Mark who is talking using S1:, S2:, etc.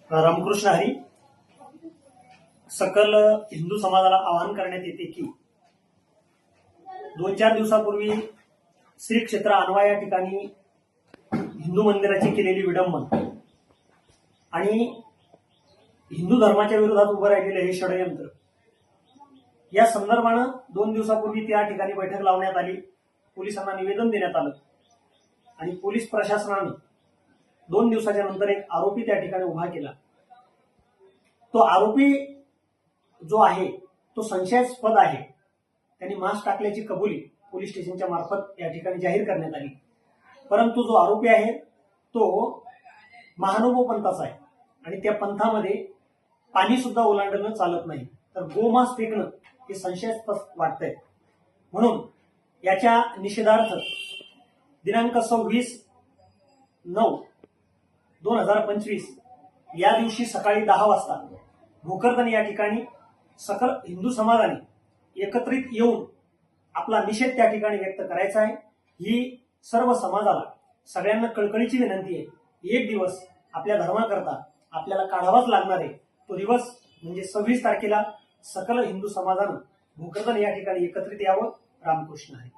S1: रामकृष्ण हरी. सकल हिंदू समाजाला आवाहन करण्यात येते की 2-4 दिवसापूर्वी श्री क्षेत्र अनवा या ठिकाणी हिंदू मंदिराची केलेली विडंबन आणि हिंदू धर्माच्या विरोधात उभं राहिलेलं हे षडयंत्र, या संदर्भानं 2 दिवसापूर्वी त्या ठिकाणी बैठक लावण्यात आली. पोलिसांना निवेदन देण्यात आलं आणि पोलीस प्रशासनानं 2 दिवसाच्या नंतर एक आरोपी त्या ठिकाणी उभा केला. तो आरोपी जो आहे तो संशयास्पद आहे. त्यांनी मास्क टाकल्याची कबुली पोलीस स्टेशनच्या मार्फत या ठिकाणी जाहीर करण्यात आली. परंतु जो आरोपी आहे तो महानुभव पंथाचा आहे आणि त्या पंथामध्ये पाणी सुद्धा ओलांडणं चालत नाही, तर गोमांस फेकणं हे संशयास्पद वाटतंय. म्हणून याच्या निषेधार्थ दिनांक 26/9/2025 या दिवशी सकाळी 10 वाजता भोकरदन या ठिकाणी सकल हिंदू समाजाने एकत्रित येऊन आपला निषेध त्या ठिकाणी व्यक्त करायचा आहे. ही सर्व समाजाला सगळ्यांना कळकळीची विनंती आहे. एक दिवस आपल्या धर्माकरता आपल्याला काढावाच लागणार आहे. तो दिवस म्हणजे 26 तारखेला सकल हिंदू समाजानं भोकरदन या ठिकाणी एकत्रित यावं. रामकृष्ण हरी.